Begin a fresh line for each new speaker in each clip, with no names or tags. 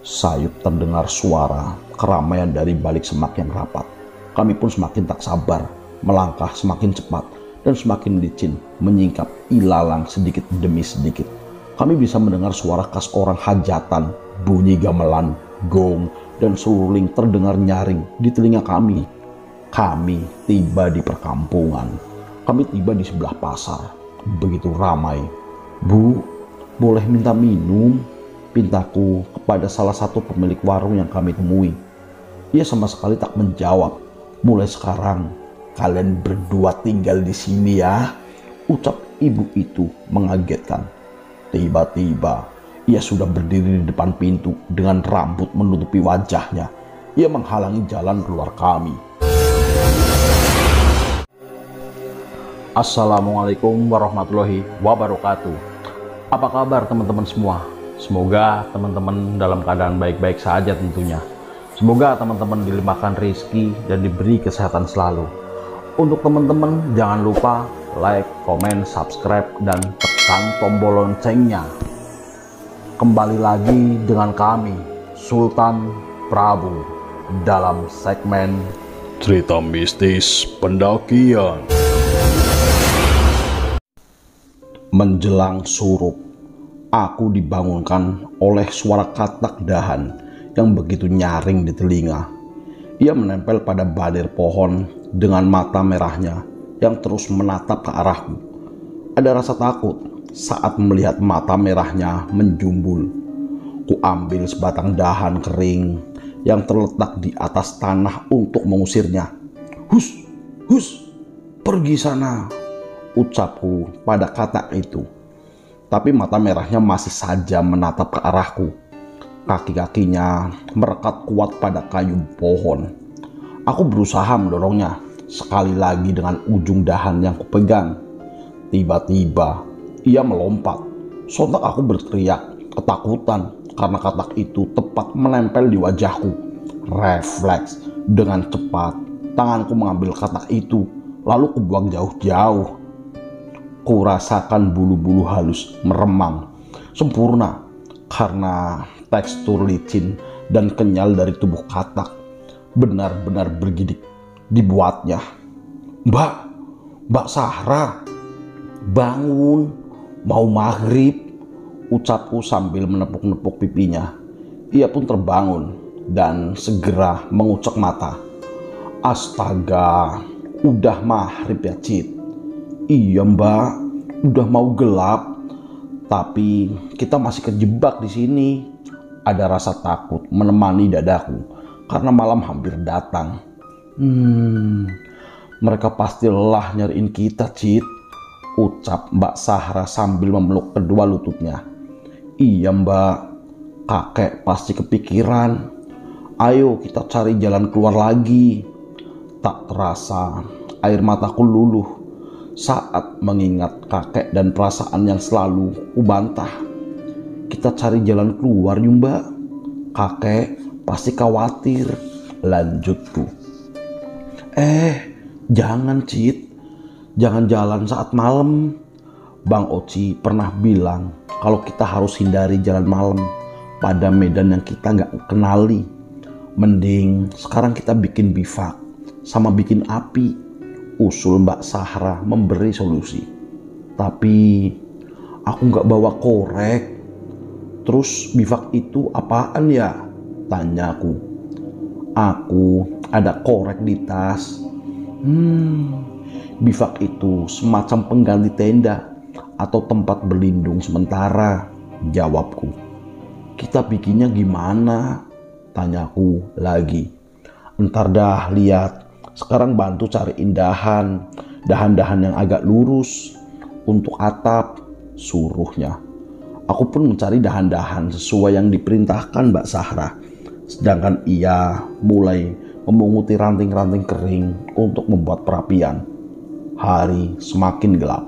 Sayup terdengar suara keramaian dari balik semak yang rapat. Kami pun semakin tak sabar, melangkah semakin cepat dan semakin licin menyingkap ilalang sedikit demi sedikit. Kami bisa mendengar suara khas orang hajatan, bunyi gamelan, gong, dan seruling terdengar nyaring di telinga kami. Kami tiba di perkampungan. Kami tiba di sebelah pasar. Begitu ramai. "Bu, boleh minta minum?" pintaku kepada salah satu pemilik warung yang kami temui. Ia sama sekali tak menjawab. "Mulai sekarang kalian berdua tinggal di sini ya," ucap ibu itu mengagetkan. Tiba-tiba ia sudah berdiri di depan pintu dengan rambut menutupi wajahnya. Ia menghalangi jalan keluar kami. Assalamualaikum warahmatullahi wabarakatuh. Apa kabar teman-teman semua? Semoga teman-teman dalam keadaan baik-baik saja tentunya. Semoga teman-teman dilimpahkan rezeki dan diberi kesehatan selalu. Untuk teman-teman jangan lupa like, komen, subscribe, dan tekan tombol loncengnya. Kembali lagi dengan kami, Sultan Prabu, dalam segmen Cerita Mistis Pendakian. Menjelang surup, aku dibangunkan oleh suara katak dahan yang begitu nyaring di telinga. Ia menempel pada balir pohon dengan mata merahnya yang terus menatap ke arahku. Ada rasa takut saat melihat mata merahnya menjumbul. Ku ambil sebatang dahan kering yang terletak di atas tanah untuk mengusirnya. "Hus, hus, pergi sana," ucapku pada katak itu. Tapi mata merahnya masih saja menatap ke arahku. Kaki-kakinya merekat kuat pada kayu pohon. Aku berusaha mendorongnya sekali lagi dengan ujung dahan yang kupegang. Tiba-tiba ia melompat. Sontak aku berteriak ketakutan karena katak itu tepat menempel di wajahku. Refleks dengan cepat, tanganku mengambil katak itu lalu kubuang jauh-jauh. Kurasakan bulu-bulu halus meremang sempurna karena tekstur licin dan kenyal dari tubuh katak benar-benar bergidik dibuatnya. Mbak Sahra, bangun, mau maghrib," ucapku sambil menepuk-nepuk pipinya. Ia pun terbangun dan segera mengucek mata. "Astaga, udah maghrib ya, Cid?" "Iya Mbak, udah mau gelap, tapi kita masih kejebak di sini." Ada rasa takut menemani dadaku karena malam hampir datang. Mereka pasti lelah nyariin kita, Cid," ucap Mbak Sahra sambil memeluk kedua lututnya. "Iya Mbak, kakek pasti kepikiran. Ayo kita cari jalan keluar lagi." Tak terasa air mataku luluh saat mengingat kakek dan perasaan yang selalu kubantah. "Kita cari jalan keluar yuk Mbak, kakek pasti khawatir," lanjutku. Jangan Cid, jangan jalan saat malam. Bang Oci pernah bilang kalau kita harus hindari jalan malam pada medan yang kita nggak kenali. Mending sekarang kita bikin bivak sama bikin api, usul Mbak Sahra memberi solusi. "Tapi aku nggak bawa korek." "Terus bivak itu apaan ya?" tanyaku. "Aku ada korek di tas." Bivak itu semacam pengganti tenda atau tempat berlindung sementara," jawabku. "Kita bikinnya gimana?" tanyaku lagi. "Entar dah lihat, sekarang bantu cariin dahan-dahan yang agak lurus untuk atap," suruhnya. Aku pun mencari dahan-dahan sesuai yang diperintahkan Mbak Sahra, sedangkan ia mulai memunguti ranting-ranting kering untuk membuat perapian. Hari semakin gelap.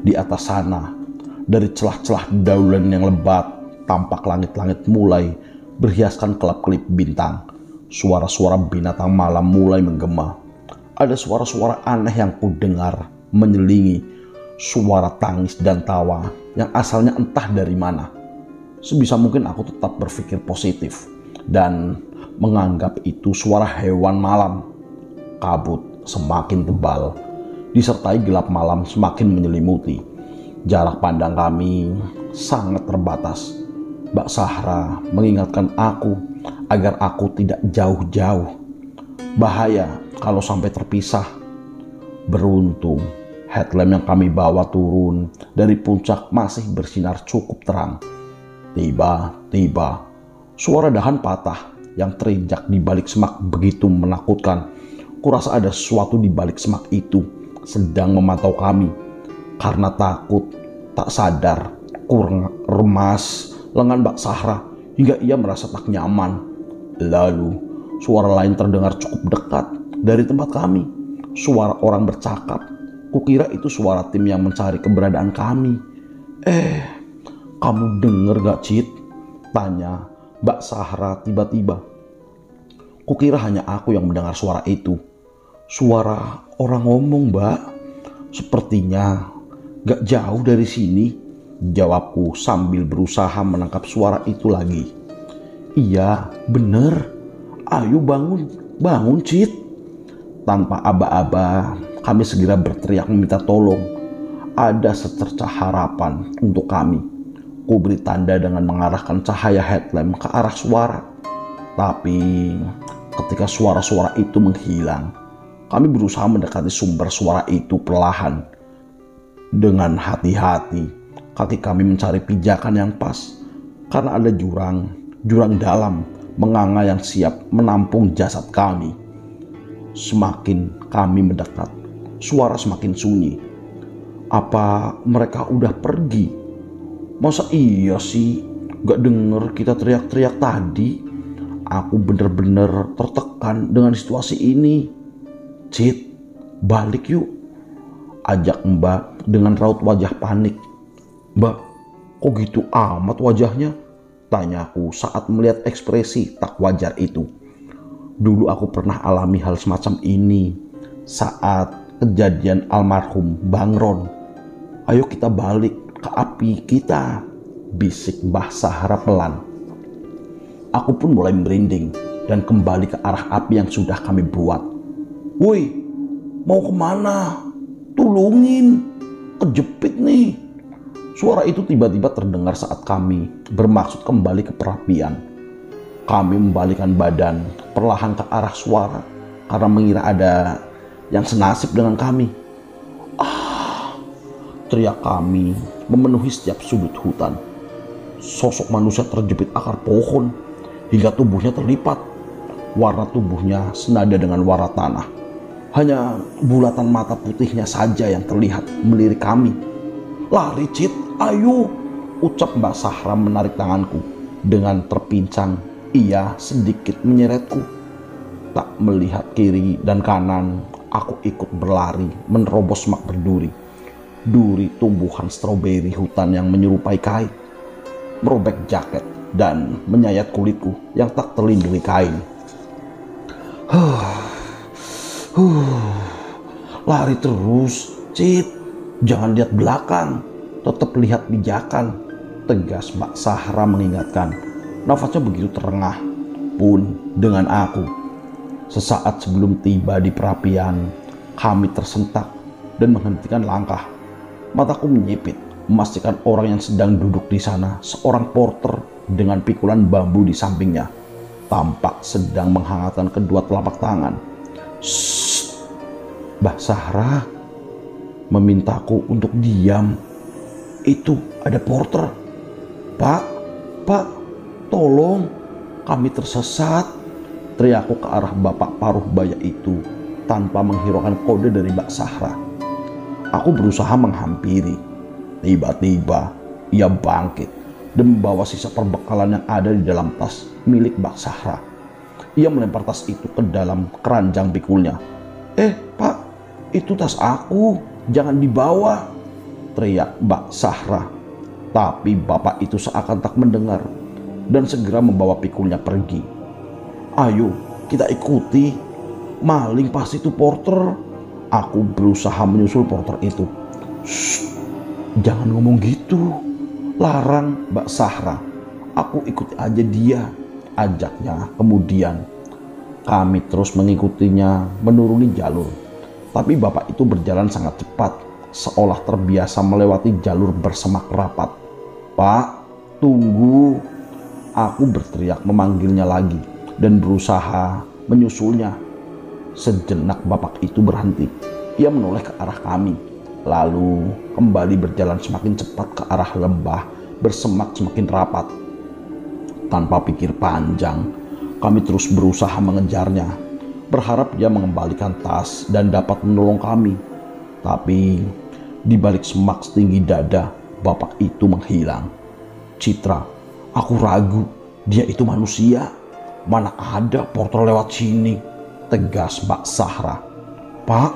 Di atas sana, dari celah-celah dedaunan yang lebat, tampak langit-langit mulai berhiaskan kelap-kelip bintang. Suara-suara binatang malam mulai menggema. Ada suara-suara aneh yang kudengar menyelingi, suara tangis dan tawa yang asalnya entah dari mana. Sebisa mungkin aku tetap berpikir positif dan menganggap itu suara hewan malam. Kabut semakin tebal, disertai gelap malam semakin menyelimuti. Jarak pandang kami sangat terbatas. Mbak Sahra mengingatkan aku agar aku tidak jauh-jauh. Bahaya kalau sampai terpisah. Beruntung, headlamp yang kami bawa turun dari puncak masih bersinar cukup terang. Tiba-tiba, suara dahan patah yang terinjak di balik semak begitu menakutkan. Kurasa ada sesuatu di balik semak itu sedang memantau kami. Karena takut, tak sadar, kurang remas lengan Mbak Sahra hingga ia merasa tak nyaman. Lalu, suara lain terdengar cukup dekat dari tempat kami. Suara orang bercakap. Kukira itu suara tim yang mencari keberadaan kami. Kamu denger gak, Cit? Tanya Mbak Sahra tiba-tiba. Kukira hanya aku yang mendengar suara itu. Suara orang ngomong, Mbak. Sepertinya gak jauh dari sini, jawabku sambil berusaha menangkap suara itu lagi. Iya, bener. Ayo bangun, Cit. Tanpa aba-aba, kami segera berteriak meminta tolong. Ada secercah harapan untuk kami. Ku beri tanda dengan mengarahkan cahaya headlamp ke arah suara. Tapi ketika suara-suara itu menghilang, kami berusaha mendekati sumber suara itu perlahan. Dengan hati-hati, kaki kami mencari pijakan yang pas. Karena ada jurang dalam menganga yang siap menampung jasad kami. Semakin kami mendekat, suara semakin sunyi. Apa mereka udah pergi? Masa iya sih gak denger kita teriak-teriak tadi? Aku bener-bener tertekan dengan situasi ini. Cit, balik yuk, ajak Mbak dengan raut wajah panik. Mbak, kok gitu amat wajahnya? Tanyaku saat melihat ekspresi tak wajar itu. Dulu aku pernah alami hal semacam ini saat kejadian almarhum Bang Ron. Ayo kita balik ke api kita, bisik Mbah Sahra pelan. Aku pun mulai merinding dan kembali ke arah api yang sudah kami buat. Woi, mau kemana? Tulungin, kejepit nih. Suara itu tiba-tiba terdengar saat kami bermaksud kembali ke perapian. Kami membalikkan badan perlahan ke arah suara karena mengira ada yang senasib dengan kami. Teriak kami memenuhi setiap sudut hutan. Sosok manusia terjepit akar pohon hingga tubuhnya terlipat. Warna tubuhnya senada dengan warna tanah. Hanya bulatan mata putihnya saja yang terlihat melirik kami. Lari, Cit, ayo, ucap Mbak Sahra menarik tanganku. Dengan terpincang, ia sedikit menyeretku. Tak melihat kiri dan kanan, aku ikut berlari menerobos semak berduri. Duri tumbuhan stroberi hutan yang menyerupai kait, merobek jaket dan menyayat kulitku yang tak terlindungi kain. Lari terus, Cit, jangan lihat belakang, tetap lihat pijakan, tegas Mbak Sahra mengingatkan. Nafasnya begitu terengah pun dengan aku. Sesaat sebelum tiba di perapian, kami tersentak dan menghentikan langkah. Mataku menyipit, memastikan orang yang sedang duduk di sana, seorang porter dengan pikulan bambu di sampingnya, tampak sedang menghangatkan kedua telapak tangan. Shh, Mbak Sahra memintaku untuk diam. Itu ada porter. Pak, tolong, kami tersesat. Teriakku ke arah bapak paruh baya itu tanpa menghiraukan kode dari Mbak Sahra. Aku berusaha menghampiri. Tiba-tiba ia bangkit dan membawa sisa perbekalan yang ada di dalam tas milik Mbak Sahra. Ia melempar tas itu ke dalam keranjang pikulnya. Pak, itu tas aku, jangan dibawa, teriak Mbak Sahra. Tapi bapak itu seakan tak mendengar dan segera membawa pikulnya pergi. Ayo kita ikuti, maling pasti itu porter. Aku berusaha menyusul porter itu. Shh, jangan ngomong gitu, larang Mbak Sahra. Aku ikuti aja dia, ajaknya. Kemudian kami terus mengikutinya menuruni jalur. Tapi bapak itu berjalan sangat cepat, seolah terbiasa melewati jalur bersemak rapat. "Pak, tunggu!" Aku berteriak memanggilnya lagi dan berusaha menyusulnya. Sejenak bapak itu berhenti. Ia menoleh ke arah kami, lalu kembali berjalan semakin cepat ke arah lembah bersemak semakin rapat. Tanpa pikir panjang, kami terus berusaha mengejarnya, berharap dia mengembalikan tas dan dapat menolong kami. Tapi di balik semak setinggi dada, bapak itu menghilang. "Citra, aku ragu, dia itu manusia. Mana ada porter lewat sini," tegas Mbak Sahra. "Pak,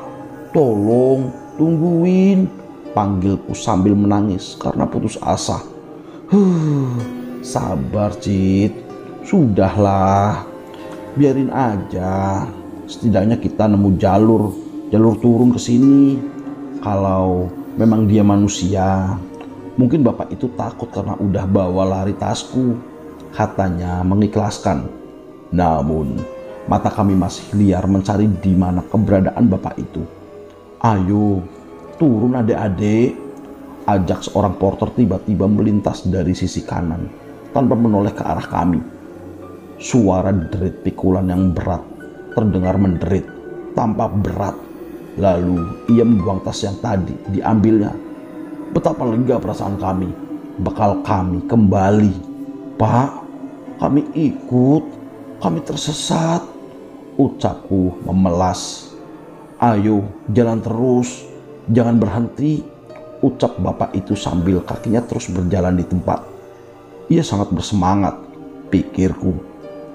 tolong tungguin," panggilku sambil menangis karena putus asa. Sabar, Cit. Sudahlah, biarin aja. Setidaknya kita nemu jalur turun ke sini. Kalau memang dia manusia, mungkin bapak itu takut karena udah bawa lari tasku," katanya mengikhlaskan. Namun mata kami masih liar mencari di mana keberadaan bapak itu. "Ayo, turun adik-adik," ajak seorang porter tiba-tiba melintas dari sisi kanan tanpa menoleh ke arah kami. Suara derit pikulan yang berat terdengar menderit, tampak berat. Lalu ia membuang tas yang tadi diambilnya. Betapa lega perasaan kami. Bekal kami kembali. "Pak, kami ikut. Kami tersesat," ucapku memelas. "Ayo, jalan terus. Jangan berhenti," ucap bapak itu sambil kakinya terus berjalan di tempat. Ia sangat bersemangat, pikirku.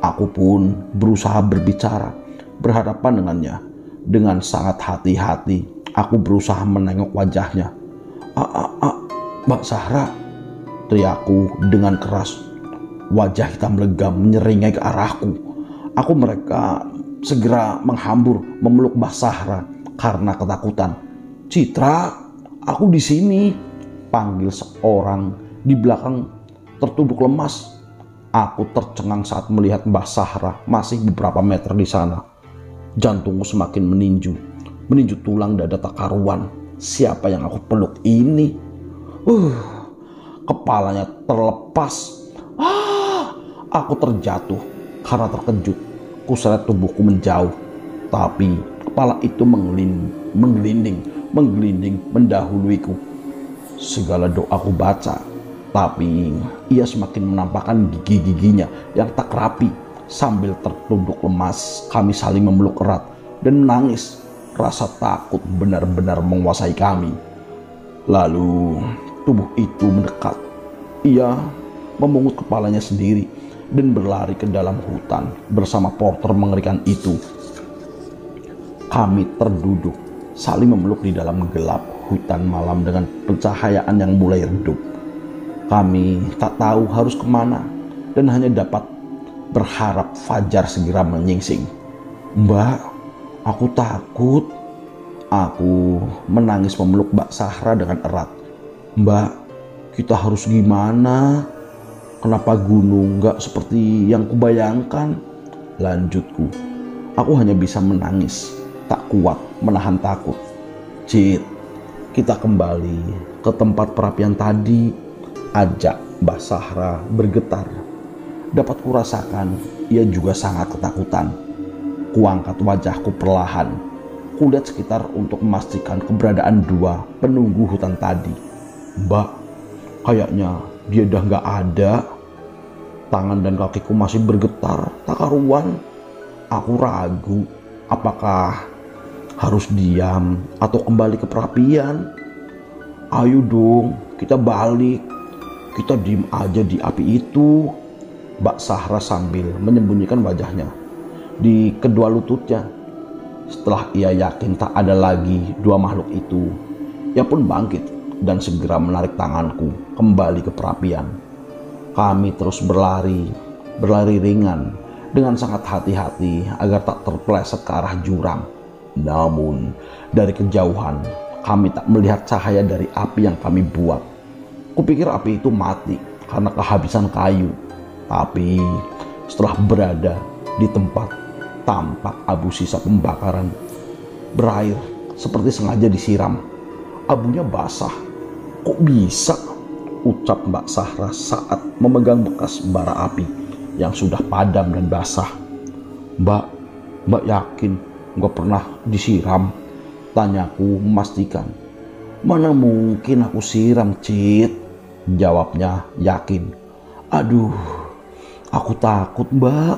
Aku pun berusaha berbicara, berhadapan dengannya. Dengan sangat hati-hati, aku berusaha menengok wajahnya. "Mbak Sahra," teriakku dengan keras. Wajah hitam legam menyeringai ke arahku. Mereka segera menghambur memeluk Mbak Sahra karena ketakutan. "Citra, aku di sini," panggil seorang di belakang tertunduk lemas. Aku tercengang saat melihat Mbak Sahra masih beberapa meter di sana. Jantungku semakin meninju tulang dada tak karuan. Siapa yang aku peluk ini? Kepalanya terlepas. Aku terjatuh karena terkejut. Kuseret tubuhku menjauh, tapi kepala itu menggelinding mendahuluiku. Segala doaku baca, tapi ia semakin menampakkan gigi-giginya yang tak rapi. Sambil tertunduk lemas, kami saling memeluk erat dan menangis. Rasa takut benar-benar menguasai kami. Lalu tubuh itu mendekat. Ia memungut kepalanya sendiri dan berlari ke dalam hutan bersama porter mengerikan itu. Kami terduduk saling memeluk di dalam gelap hutan malam dengan pencahayaan yang mulai redup. Kami tak tahu harus kemana dan hanya dapat berharap fajar segera menyingsing. "Mbak, aku takut." Aku menangis memeluk Mbak Sahra dengan erat. "Mbak, kita harus gimana? Kenapa gunung gak seperti yang kubayangkan?" lanjutku. Aku hanya bisa menangis, tak kuat menahan takut. "Cit, kita kembali ke tempat perapian tadi," ajak Mbak Sahra bergetar. Dapat kurasakan ia juga sangat ketakutan. Kuangkat wajahku perlahan. Kulihat sekitar untuk memastikan keberadaan dua penunggu hutan tadi. "Mbak, kayaknya dia udah gak ada." Tangan dan kakiku masih bergetar tak karuan. Aku ragu apakah harus diam atau kembali ke perapian. "Ayo dong, kita balik. Kita diem aja di api itu," Mbak Sahra sambil menyembunyikan wajahnya di kedua lututnya. Setelah ia yakin tak ada lagi dua makhluk itu, ia pun bangkit dan segera menarik tanganku kembali ke perapian. Kami terus berlari ringan dengan sangat hati-hati agar tak terpeleset ke arah jurang. Namun dari kejauhan kami tak melihat cahaya dari api yang kami buat. Kupikir api itu mati karena kehabisan kayu. Tapi setelah berada di tempat tampak abu sisa pembakaran berair seperti sengaja disiram. Abunya basah. Kok bisa? Ucap Mbak Sahra saat memegang bekas bara api yang sudah padam dan basah. Mbak yakin nggak pernah disiram? Tanyaku memastikan. Mana mungkin aku siram, Cit? Jawabnya yakin. Aduh, aku takut, Mbak.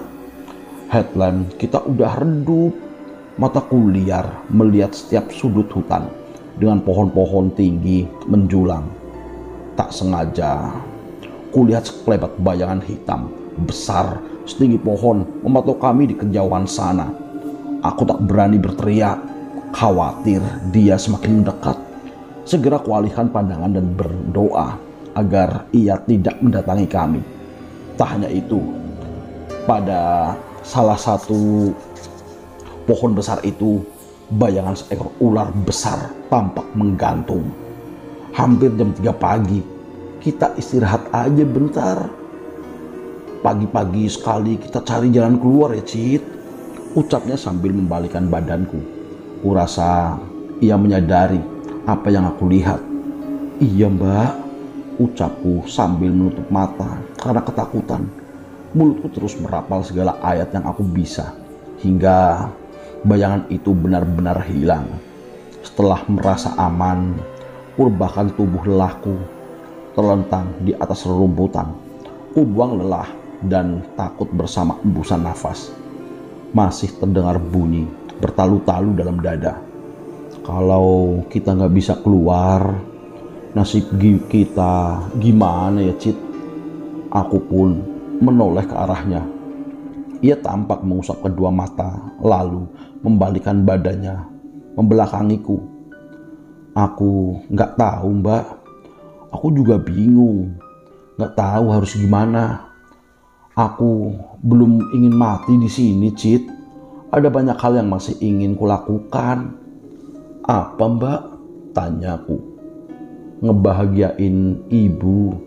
Headlamp kita udah redup. Mataku liar melihat setiap sudut hutan dengan pohon-pohon tinggi menjulang. Tak sengaja, kulihat sekelebat bayangan hitam besar setinggi pohon mematok kami di kejauhan sana. Aku tak berani berteriak, khawatir dia semakin mendekat. Segera kualihkan pandangan dan berdoa agar ia tidak mendatangi kami. Tak hanya itu, pada salah satu pohon besar itu, bayangan seekor ular besar tampak menggantung. Hampir jam 3 pagi, kita istirahat aja bentar. Pagi-pagi sekali kita cari jalan keluar ya, Cit. Ucapnya sambil membalikkan badanku. Kurasa ia menyadari apa yang aku lihat. Iya, Mbak, ucapku sambil menutup mata karena ketakutan. Mulutku terus merapal segala ayat yang aku bisa, hingga bayangan itu benar-benar hilang. Setelah merasa aman, bahkan tubuh lelahku terlentang di atas rerumputan. Ku buang lelah dan takut bersama embusan nafas. Masih terdengar bunyi bertalu-talu dalam dada. Kalau kita nggak bisa keluar, nasib kita gimana ya, Cit? Aku pun menoleh ke arahnya. Ia tampak mengusap kedua mata, lalu membalikkan badannya, membelakangiku. Aku nggak tahu, Mbak. Aku juga bingung. Nggak tahu harus gimana. Aku belum ingin mati di sini, Cit. Ada banyak hal yang masih ingin kulakukan. Apa, Mbak? Tanyaku. Ngebahagiain ibu.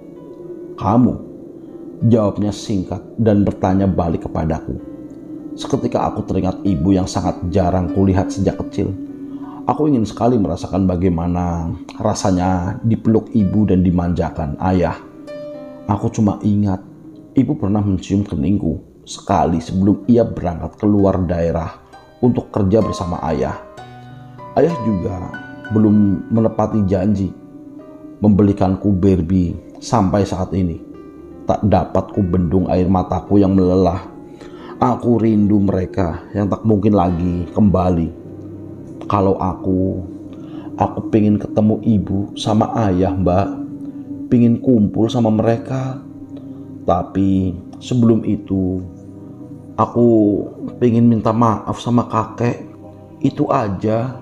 Kamu? Jawabnya singkat dan bertanya balik kepadaku. Seketika aku teringat ibu yang sangat jarang kulihat sejak kecil. Aku ingin sekali merasakan bagaimana rasanya dipeluk ibu dan dimanjakan ayah. Aku cuma ingat ibu pernah mencium keningku sekali sebelum ia berangkat keluar daerah untuk kerja bersama ayah. Ayah juga belum menepati janji membelikanku Barbie sampai saat ini. Tak dapat ku bendung air mataku yang melelah. Aku rindu mereka yang tak mungkin lagi kembali. Kalau aku pengen ketemu ibu sama ayah, Mbak. Pengen kumpul sama mereka. Tapi sebelum itu, aku pengen minta maaf sama kakek. Itu aja.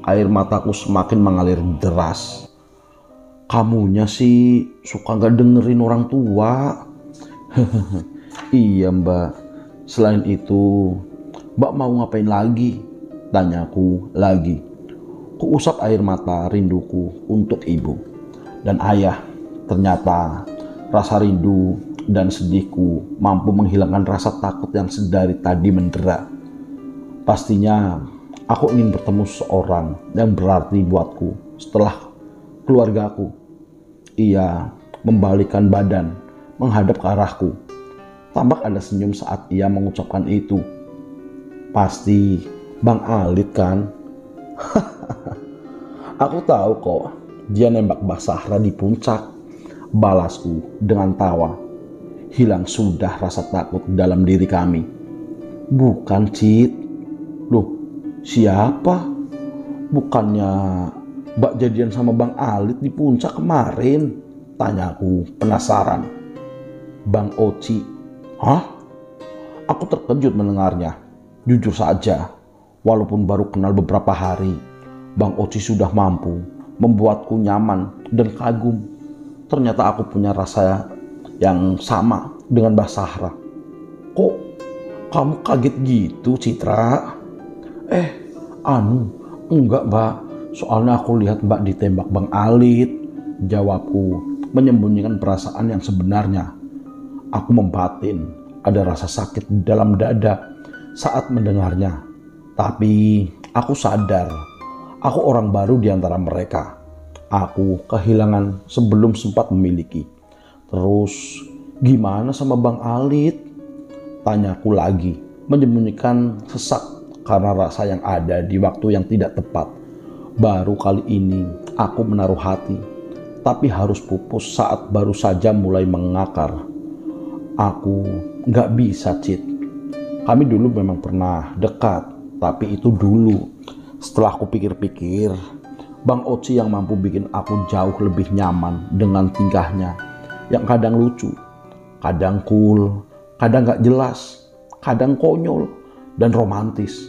Air mataku semakin mengalir deras. Kamunya sih suka gak dengerin orang tua. Iya, Mbak. Selain itu, Mbak mau ngapain lagi? Tanyaku lagi. Kuusap air mata rinduku untuk ibu dan ayah. Ternyata rasa rindu dan sedihku mampu menghilangkan rasa takut yang sedari tadi mendera. Pastinya aku ingin bertemu seorang yang berarti buatku setelah keluargaku. Ia membalikkan badan menghadap ke arahku. Tampak ada senyum saat ia mengucapkan itu. Pasti Bang Alit kan? Aku tahu kok, dia nembak Mbak Sahra di puncak. Balasku dengan tawa. Hilang sudah rasa takut dalam diri kami. Bukan, Cit. Loh, siapa? Bukannya Mbak jadian sama Bang Alit di puncak kemarin? Tanyaku penasaran. Bang Oci. Hah? Aku terkejut mendengarnya. Jujur saja, walaupun baru kenal beberapa hari, Bang Oci sudah mampu membuatku nyaman dan kagum. Ternyata aku punya rasa yang sama dengan Mbak Sahra. Kok kamu kaget gitu, Citra? Enggak, Mbak. Soalnya aku lihat Mbak ditembak Bang Alit. Jawabku menyembunyikan perasaan yang sebenarnya. Aku membatin, ada rasa sakit di dalam dada saat mendengarnya. Tapi aku sadar, aku orang baru di antara mereka. Aku kehilangan sebelum sempat memiliki. Terus, gimana sama Bang Alit? Tanyaku lagi, menyembunyikan sesak karena rasa yang ada di waktu yang tidak tepat. Baru kali ini aku menaruh hati, tapi harus pupus saat baru saja mulai mengakar. Aku gak bisa, Cit. Kami dulu memang pernah dekat, tapi itu dulu. Setelah aku pikir-pikir, Bang Oci yang mampu bikin aku jauh lebih nyaman dengan tingkahnya yang kadang lucu, kadang cool, kadang gak jelas, kadang konyol dan romantis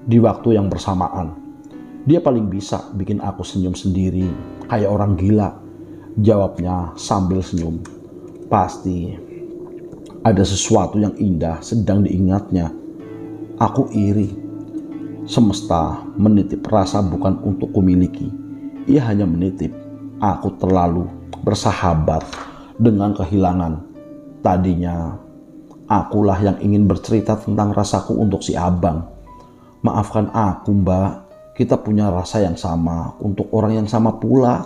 di waktu yang bersamaan. Dia paling bisa bikin aku senyum sendiri kayak orang gila. Jawabnya sambil senyum. Pasti ada sesuatu yang indah sedang diingatnya. Aku iri. Semesta menitip rasa bukan untuk kumiliki. Ia hanya menitip aku terlalu bersahabat dengan kehilangan. Tadinya akulah yang ingin bercerita tentang rasaku untuk si abang. Maafkan aku, Mbak. Kita punya rasa yang sama untuk orang yang sama pula.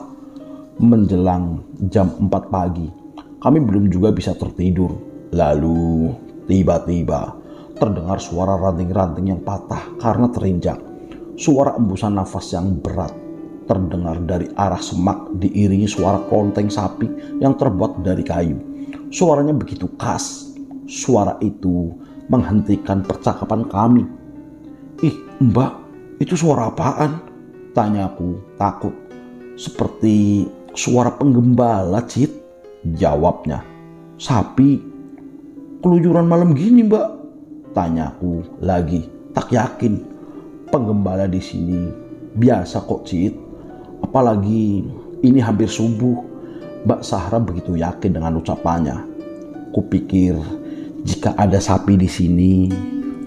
Menjelang jam 4 pagi, kami belum juga bisa tertidur. Lalu tiba-tiba terdengar suara ranting-ranting yang patah karena terinjak. Suara embusan nafas yang berat terdengar dari arah semak diiringi suara klonteng sapi yang terbuat dari kayu. Suaranya begitu khas. Suara itu menghentikan percakapan kami. Ih, Mbak, itu suara apaan? Tanyaku takut. Seperti suara penggembala, Cit. Jawabnya. Sapi. Keluyuran malam gini, Mbak. Tanyaku lagi. Tak yakin. Penggembala di sini biasa kok, Cit. Apalagi ini hampir subuh. Mbak Sahra begitu yakin dengan ucapannya. Kupikir jika ada sapi di sini,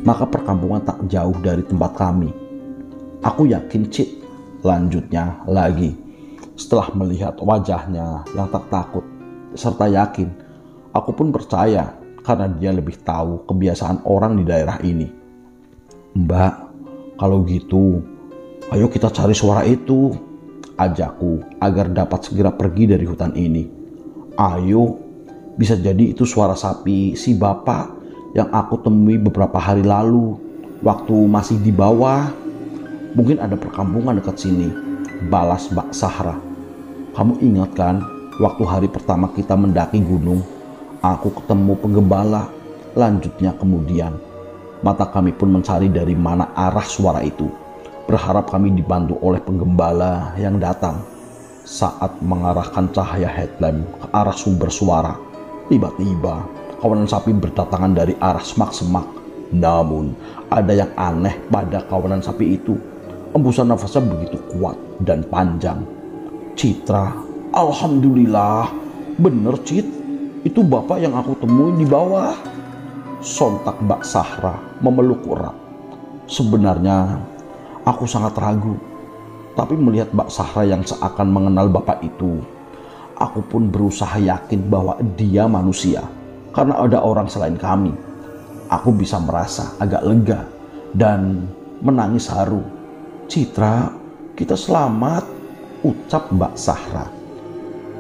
maka perkampungan tak jauh dari tempat kami. Aku yakin, Cit. Lanjutnya lagi. Setelah melihat wajahnya yang tak takut serta yakin, aku pun percaya karena dia lebih tahu kebiasaan orang di daerah ini. Mbak, kalau gitu, ayo kita cari suara itu. Ajakku agar dapat segera pergi dari hutan ini. Ayo, bisa jadi itu suara sapi si bapak yang aku temui beberapa hari lalu waktu masih di bawah. Mungkin ada perkampungan dekat sini, balas Mbak Sahra. Kamu ingat kan waktu hari pertama kita mendaki gunung, aku ketemu penggembala. Lanjutnya kemudian mata kami pun mencari dari mana arah suara itu, berharap kami dibantu oleh penggembala yang datang. Saat mengarahkan cahaya headlamp ke arah sumber suara, tiba-tiba kawanan sapi berdatangan dari arah semak-semak. Namun ada yang aneh pada kawanan sapi itu. Embusan nafasnya begitu kuat dan panjang. Citra, alhamdulillah, bener, Cit. Itu bapak yang aku temui di bawah. Sontak Mbak Sahra memeluk erat. Sebenarnya aku sangat ragu, tapi melihat Mbak Sahra yang seakan mengenal bapak itu, aku pun berusaha yakin bahwa dia manusia. Karena ada orang selain kami, aku bisa merasa agak lega dan menangis haru. Citra, kita selamat, ucap Mbak Sahra.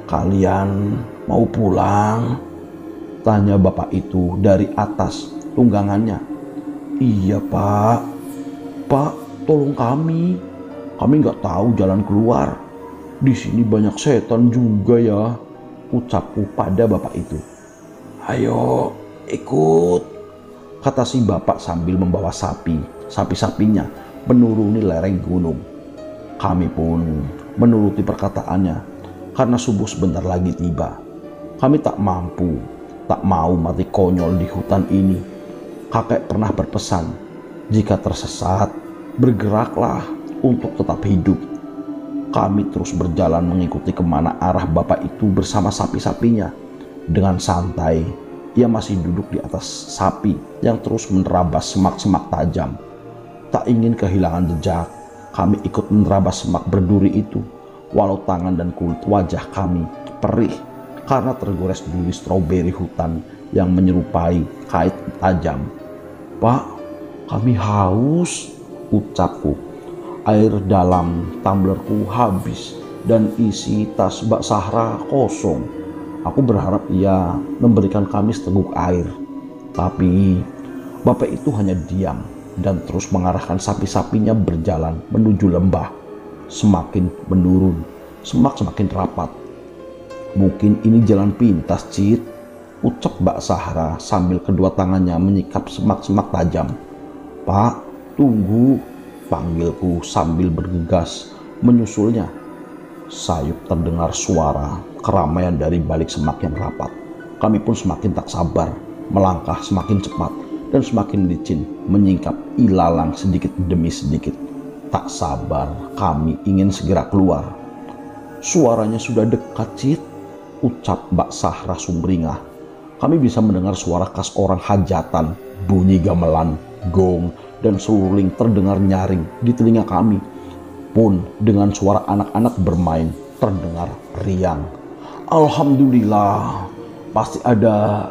Kalian mau pulang? Tanya bapak itu dari atas tunggangannya. Iya, Pak. Pak, tolong kami nggak tahu jalan keluar. Di sini banyak setan juga ya, ucapku pada bapak itu. Ayo ikut, kata si bapak sambil membawa sapi-sapinya menuruni lereng gunung. Kami pun menuruti perkataannya karena subuh sebentar lagi tiba. Kami tak mau mati konyol di hutan ini. Kakek pernah berpesan, jika tersesat, bergeraklah untuk tetap hidup. Kami terus berjalan mengikuti kemana arah bapak itu bersama sapi-sapinya. Dengan santai, ia masih duduk di atas sapi yang terus menerabas semak-semak tajam. Tak ingin kehilangan jejak, kami ikut menerabas semak berduri itu. Walau tangan dan kulit wajah kami perih karena tergores duri stroberi hutan yang menyerupai kait tajam. "Pak, kami haus," ucapku. Air dalam tumblerku habis dan isi tas Mbak Sahra kosong. Aku berharap ia memberikan kami seteguk air. Tapi bapak itu hanya diam dan terus mengarahkan sapi-sapinya berjalan menuju lembah. Semakin menurun, semak semakin rapat. "Mungkin ini jalan pintas, Cit," ucap Mbak Sahra sambil kedua tangannya menyikap semak-semak tajam. "Pak, tunggu," panggilku sambil bergegas menyusulnya. Sayup terdengar suara keramaian dari balik semak yang rapat. Kami pun semakin tak sabar, melangkah semakin cepat dan semakin licin menyingkap ilalang sedikit demi sedikit. Tak sabar kami ingin segera keluar. "Suaranya sudah dekat, Cit," ucap Mbak Sahra sumringah. Kami bisa mendengar suara khas orang hajatan, bunyi gamelan, gong, dan seruling terdengar nyaring di telinga kami. Pun dengan suara anak-anak bermain terdengar riang. "Alhamdulillah, pasti ada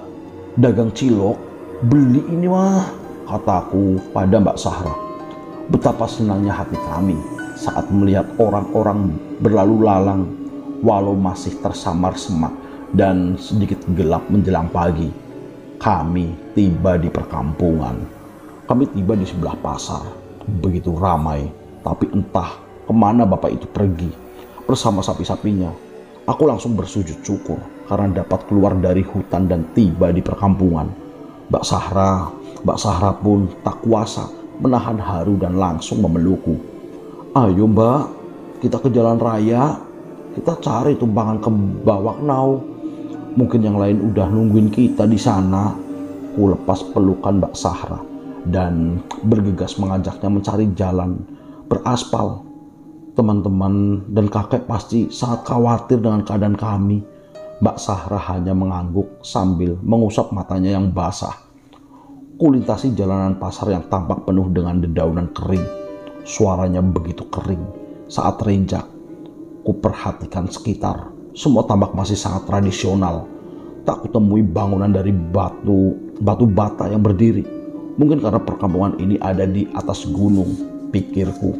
dagang cilok. Beli ini mah," kataku pada Mbak Sahra. Betapa senangnya hati kami saat melihat orang-orang berlalu lalang walau masih tersamar semak dan sedikit gelap menjelang pagi. Kami tiba di perkampungan. Kami tiba di sebelah pasar. Begitu ramai, tapi entah kemana bapak itu pergi bersama sapi-sapinya. Aku langsung bersujud syukur karena dapat keluar dari hutan dan tiba di perkampungan. Mbak Sahra pun tak kuasa menahan haru dan langsung memelukku. "Ayo Mbak, kita ke jalan raya. Kita cari tumpangan ke Bawak Nau. Mungkin yang lain udah nungguin kita di sana." Ku lepas pelukan Mbak Sahra dan bergegas mengajaknya mencari jalan beraspal. Teman-teman dan kakek pasti sangat khawatir dengan keadaan kami. Mbak Sahra hanya mengangguk sambil mengusap matanya yang basah. Kulintasi jalanan pasar yang tampak penuh dengan dedaunan kering. Suaranya begitu kering saat terinjak. Ku perhatikan sekitar. Semua tampak masih sangat tradisional. Tak kutemui bangunan dari batu bata yang berdiri. Mungkin karena perkampungan ini ada di atas gunung, pikirku.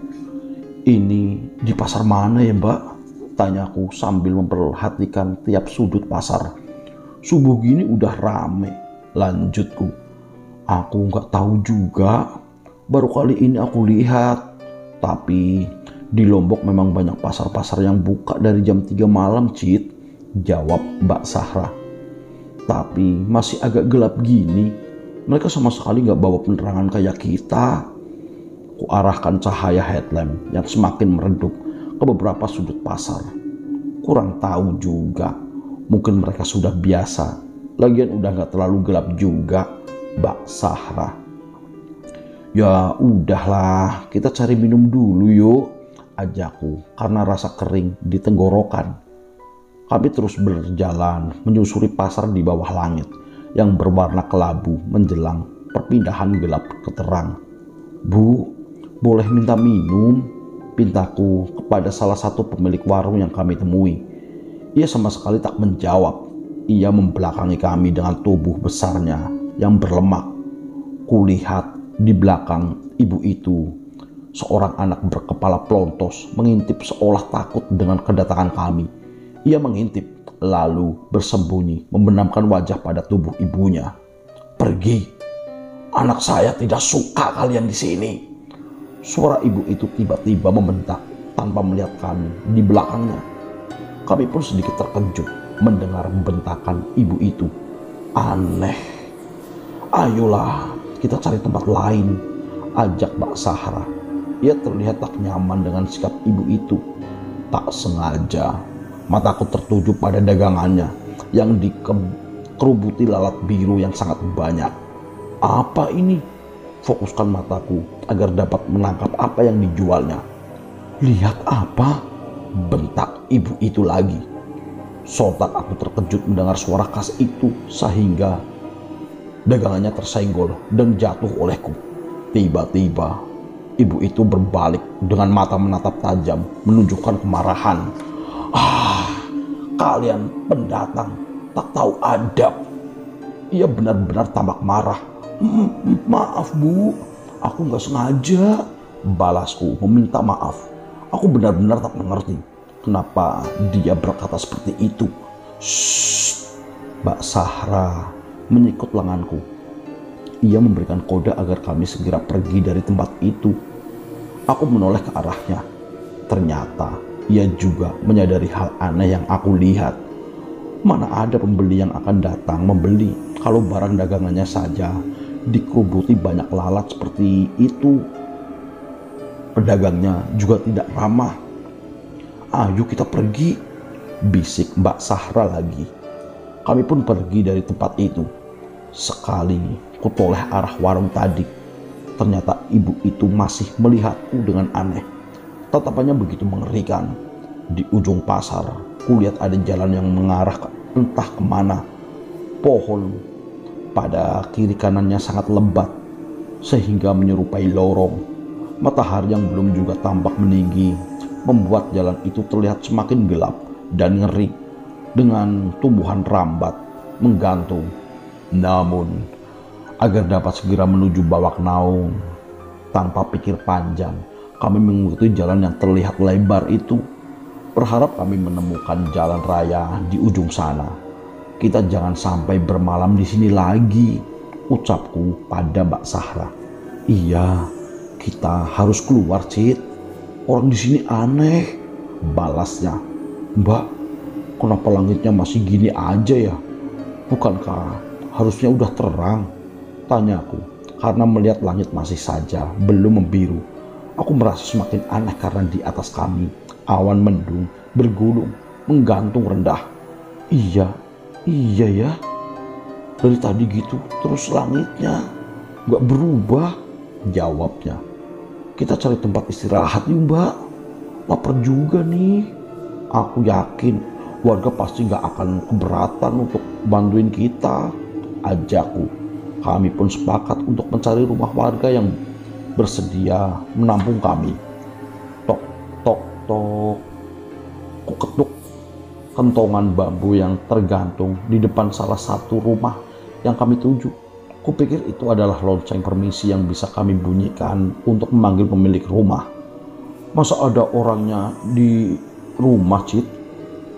"Ini di pasar mana ya Mbak?" tanyaku sambil memperhatikan tiap sudut pasar. "Subuh gini udah rame," lanjutku. "Aku nggak tahu juga. Baru kali ini aku lihat. Tapi di Lombok memang banyak pasar-pasar yang buka dari jam 3 malam, Cit," jawab Mbak Sahra. "Tapi masih agak gelap gini. Mereka sama sekali nggak bawa penerangan kayak kita." Ku arahkan cahaya headlamp yang semakin meredup ke beberapa sudut pasar. Kurang tahu juga. Mungkin mereka sudah biasa. Lagian udah gak terlalu gelap juga, Mbak Sahra. "Ya udahlah, kita cari minum dulu yuk," ajakku karena rasa kering di tenggorokan. Kami terus berjalan menyusuri pasar di bawah langit yang berwarna kelabu menjelang perpindahan gelap ke terang. "Bu, boleh minta minum?" pintaku kepada salah satu pemilik warung yang kami temui. Ia sama sekali tak menjawab. Ia membelakangi kami dengan tubuh besarnya yang berlemak. Kulihat di belakang ibu itu seorang anak berkepala plontos mengintip seolah takut dengan kedatangan kami. Ia mengintip lalu bersembunyi membenamkan wajah pada tubuh ibunya. "Pergi, anak saya tidak suka kalian di sini." Suara ibu itu tiba-tiba membentak tanpa melihat kami di belakangnya. Kami pun sedikit terkejut mendengar bentakan ibu itu. Aneh. "Ayolah, kita cari tempat lain," ajak Mbak Sahra. Ia terlihat tak nyaman dengan sikap ibu itu. Tak sengaja, mataku tertuju pada dagangannya yang dikerubuti lalat biru yang sangat banyak. "Apa ini?" Fokuskan mataku agar dapat menangkap apa yang dijualnya. "Lihat apa?" bentak ibu itu lagi. Sontak aku terkejut mendengar suara khas itu sehingga dagangannya tersenggol dan jatuh olehku. Tiba-tiba ibu itu berbalik dengan mata menatap tajam menunjukkan kemarahan. "Ah, kalian pendatang tak tahu adab." Ia benar-benar tampak marah. Maaf Bu, aku nggak sengaja, balasku meminta maaf. Aku benar-benar tak mengerti kenapa dia berkata seperti itu. Shh, Mbak Sahra menyikut lenganku. Ia memberikan kode agar kami segera pergi dari tempat itu. Aku menoleh ke arahnya. Ternyata ia juga menyadari hal aneh yang aku lihat. Mana ada pembeli yang akan datang membeli kalau barang dagangannya saja dikerubuti banyak lalat seperti itu. Pedagangnya juga tidak ramah. Ayo kita pergi, bisik Mbak Sahra lagi. Kami pun pergi dari tempat itu. Sekali kutoleh arah warung tadi, ternyata ibu itu masih melihatku dengan aneh. Tatapannya begitu mengerikan. Di ujung pasar, kulihat ada jalan yang mengarah ke entah kemana. Pohon pada kiri kanannya sangat lebat, sehingga menyerupai lorong. Matahari yang belum juga tampak meninggi membuat jalan itu terlihat semakin gelap dan ngeri, dengan tumbuhan rambat menggantung. Namun, agar dapat segera menuju Bawak Naung, tanpa pikir panjang, kami mengikuti jalan yang terlihat lebar itu. Berharap kami menemukan jalan raya di ujung sana. Kita jangan sampai bermalam di sini lagi, ucapku pada Mbak Sahra. Iya, kita harus keluar, Cid. Orang di sini aneh, balasnya. Mbak, kenapa langitnya masih gini aja ya? Bukankah harusnya udah terang? Tanyaku, karena melihat langit masih saja belum membiru. Aku merasa semakin aneh karena di atas kami awan mendung bergulung menggantung rendah. Iya ya, dari tadi gitu terus langitnya gak berubah, jawabnya. Kita cari tempat istirahat yuk Mbak, lapar juga nih. Aku yakin warga pasti gak akan keberatan untuk bantuin kita, ajakku. Kami pun sepakat untuk mencari rumah warga yang bersedia menampung kami. Tok, tok, tok. Ku ketuk kentongan bambu yang tergantung di depan salah satu rumah yang kami tuju. Kupikir itu adalah lonceng permisi yang bisa kami bunyikan untuk memanggil pemilik rumah. Masa ada orangnya di rumah, Cid?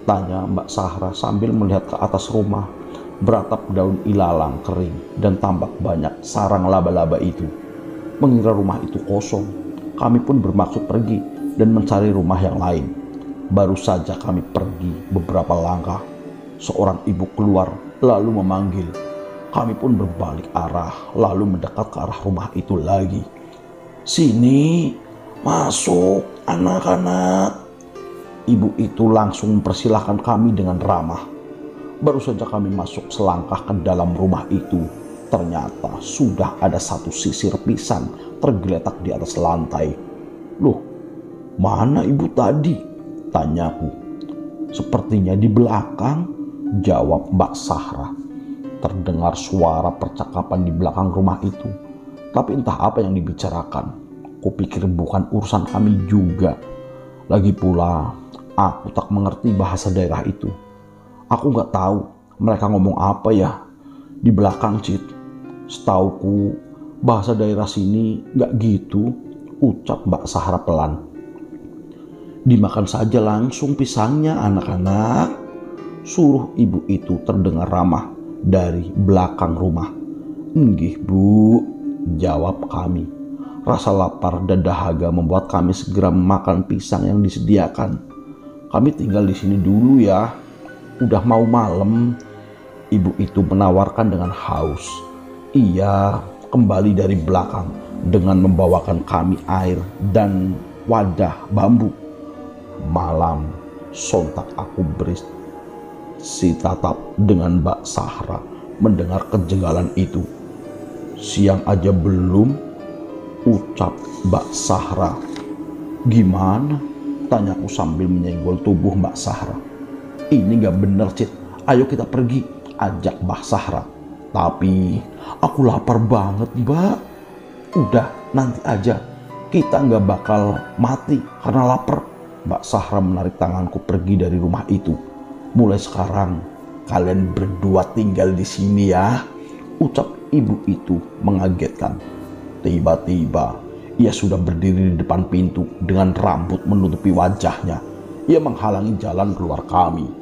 Tanya Mbak Sahra sambil melihat ke atas rumah beratap daun ilalang kering dan tampak banyak sarang laba-laba itu. Mengira rumah itu kosong, kami pun bermaksud pergi dan mencari rumah yang lain. Baru saja kami pergi beberapa langkah, seorang ibu keluar lalu memanggil. Kami pun berbalik arah lalu mendekat ke arah rumah itu lagi. Sini, masuk anak-anak. Ibu itu langsung mempersilahkan kami dengan ramah. Baru saja kami masuk selangkah ke dalam rumah itu, ternyata sudah ada satu sisir pisang tergeletak di atas lantai. Loh, mana ibu tadi? Tanyaku. Sepertinya di belakang, jawab Mbak Sahra. Terdengar suara percakapan di belakang rumah itu, tapi entah apa yang dibicarakan. Kupikir bukan urusan kami juga. Lagi pula, aku tak mengerti bahasa daerah itu. Aku gak tahu mereka ngomong apa ya di belakang, Cid. Setauku bahasa daerah sini gak gitu, ucap Mbak Sahra pelan. Dimakan saja langsung pisangnya anak-anak, suruh ibu itu terdengar ramah dari belakang rumah. Nggih Bu, jawab kami. Rasa lapar dan dahaga membuat kami segera memakan pisang yang disediakan. Kami tinggal di sini dulu ya, udah mau malam. Ibu itu menawarkan dengan haus. Ia kembali dari belakang dengan membawakan kami air dan wadah bambu. Malam, sontak aku berisi tatap dengan Mbak Sahra mendengar kejenggalan itu. Siang aja belum, ucap Mbak Sahra. Gimana? Tanyaku sambil menyenggol tubuh Mbak Sahra. Ini gak bener, Cid. Ayo kita pergi, ajak Mbak Sahra. Tapi aku lapar banget, Mbak. Udah, nanti aja. Kita gak bakal mati karena lapar. Mbak Sahra menarik tanganku pergi dari rumah itu. Mulai sekarang, kalian berdua tinggal di sini ya. Ucap ibu itu mengagetkan. Tiba-tiba ia sudah berdiri di depan pintu dengan rambut menutupi wajahnya. Ia menghalangi jalan keluar kami.